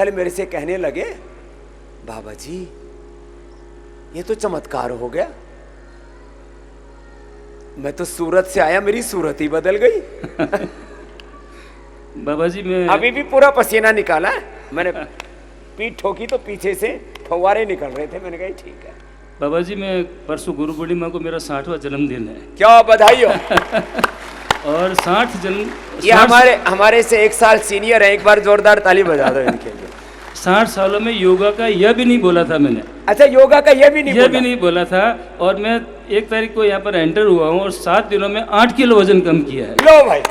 कल मेरे से कहने लगे, बाबा जी ये तो चमत्कार हो गया, मैं तो सूरत से आया, मेरी सूरत ही बदल गई। बाबा जी मैं अभी भी पूरा पसीना निकाला है मैंने, पीठ ठोकी तो पीछे से फव्वारे निकल रहे थे। मैंने कहा ठीक है। बाबा जी मैं परसों गुरु पूर्णिमा को मेरा 60वां जन्मदिन है। क्या बधाई हो। और 60 जन्म ये हमारे से 1 साल सीनियर है, एक बार जोरदार ताली बजा दो इनके लिए। 60 सालों में योगा का यह भी नहीं बोला था मैंने। अच्छा, योगा का यह भी नहीं बोला था। और मैं 1 तारीख को यहाँ पर एंटर हुआ हूँ और 7 दिनों में 8 किलो वजन कम किया है। लो भाई।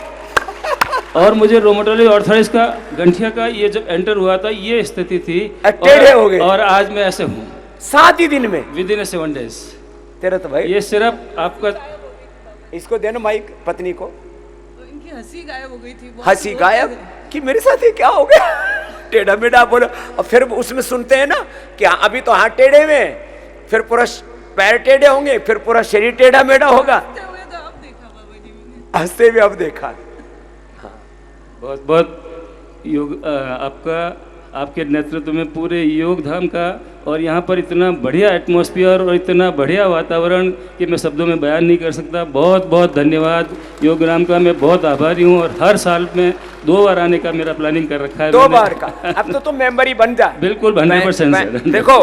और मुझे रोमेटोलॉजी आर्थराइटिस का गंठिया का ये जब एंटर हुआ था ये स्थिति थी, टेढ़े हो गए। और आज मैं ऐसे हूँ 7 ही दिन में, विदिन 7 days। तेरा तो भाई ये सिर्फ आपका, इसको देना माइक पत्नी को। इनकी हंसी गायब हो गई थी। हंसी गायब कि मेरे साथ ये क्या हो गया। टेढ़ा मेढ़ा बोलो, और फिर उसमें सुनते हैं ना कि अभी तो हाथ टेढ़े में, फिर पूरा पैर टेढ़े होंगे, फिर पूरा शरीर टेढ़ा मेढ़ा होगा। हंसते हुए अब देखा। बहुत बहुत योग आपके नेतृत्व में पूरे योग धाम का, और यहाँ पर इतना बढ़िया एटमॉस्फेयर और इतना बढ़िया वातावरण कि मैं शब्दों में बयान नहीं कर सकता। बहुत बहुत धन्यवाद योग धाम का, मैं बहुत आभारी हूँ। और हर साल में 2 बार आने का मेरा प्लानिंग कर रखा है। 2 बार का। अब तो तुम मेंबर ही बन जा। बिल्कुल 100%। देखो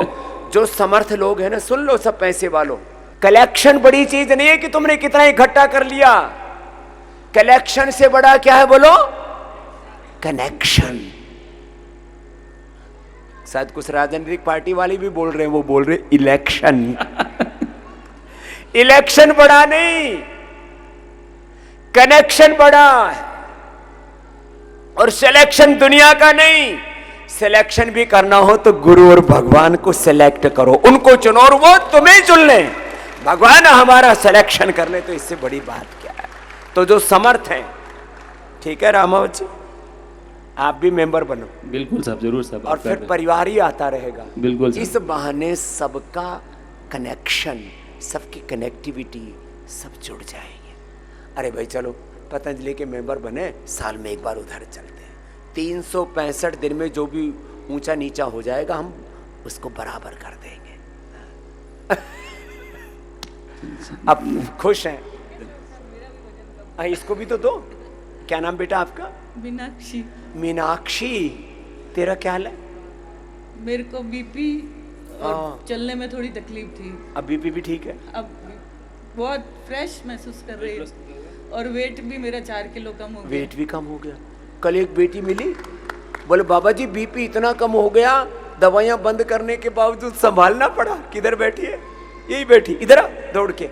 जो समर्थ लोग हैं ना, सुन लो सब पैसे वालों, कलेक्शन बड़ी चीज नहीं है कि तुमने कितना इकट्ठा कर लिया। कलेक्शन से बड़ा क्या है बोलो? कनेक्शन। शायद कुछ राजनीतिक पार्टी वाले भी बोल रहे हैं, वो बोल रहे इलेक्शन। इलेक्शन बड़ा नहीं, कनेक्शन बड़ा है। और सिलेक्शन दुनिया का नहीं, सिलेक्शन भी करना हो तो गुरु और भगवान को सिलेक्ट करो, उनको चुनो और वो तुम्हें चुन ले। भगवान हमारा सिलेक्शन कर ले तो इससे बड़ी बात क्या है। तो जो समर्थ हैं, ठीक है रामावत जी, आप भी मेंबर बनो। बिल्कुल साहब, जरूर साहब। और फिर परिवार ही आता रहेगा। बिल्कुल। इस बहाने सबका कनेक्शन, सबकी कनेक्टिविटी सब जुड़ जाएंगे। अरे भाई चलो पतंजलि के मेंबर बने, साल में 1 बार उधर चलते हैं। 365 दिन में जो भी ऊंचा नीचा हो जाएगा हम उसको बराबर कर देंगे। अब खुश हैं? इसको भी तो दो। क्या नाम बेटा आपका? मीनाक्षी। मीनाक्षी, तेरा क्या हाल है? मेरे को बीपी और चलने में थोड़ी तकलीफ थी। अब बीपी भी ठीक है? अब बहुत फ्रेश महसूस कर रही हूँ। और वेट भी मेरा 4 किलो कम हो गया। वेट भी कम हो गया। कल एक बेटी मिली, बोले बाबा जी बीपी इतना कम हो गया, दवाइयां बंद करने के बावजूद संभालना पड़ा। किधर बैठी है? यही बैठी, इधर आ दौड़ के।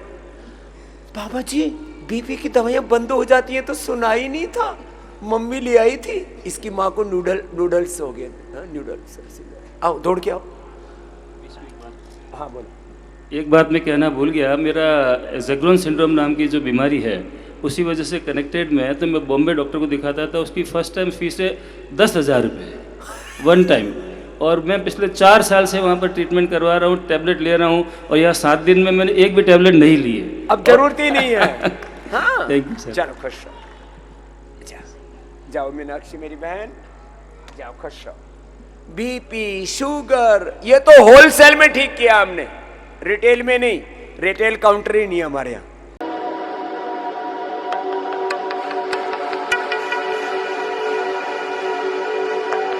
बाबा जी बीपी की दवाइयां बंद हो जाती हैं तो सुना ही नहीं था, मम्मी ले आई थी। इसकी माँ को नूडल्स हो गए। नूडल्स, आओ दौड़ के आओ। हाँ बोलो। एक बात मैं कहना भूल गया, मेरा ज़ेग्रोन सिंड्रोम नाम की जो बीमारी है उसी वजह से कनेक्टेड में है। तो मैं बॉम्बे डॉक्टर को दिखाता था, उसकी फर्स्ट टाइम फीस है 10,000 रुपये 1 टाइम। और मैं पिछले 4 साल से वहाँ पर ट्रीटमेंट करवा रहा हूँ, टैबलेट ले रहा हूँ, और यहाँ 7 दिन में मैंने एक भी टैबलेट नहीं लिए। अब जरूरत ही नहीं है। हाँ थैंक यू सर। चलो खुश रहो, जाओ मीनाक्षी मेरी बहन, जाओ खुश रहो। बीपी शुगर ये तो होलसेल में ठीक किया हमने, रिटेल में नहीं। रिटेल काउंटर ही नहीं हमारे यहाँ।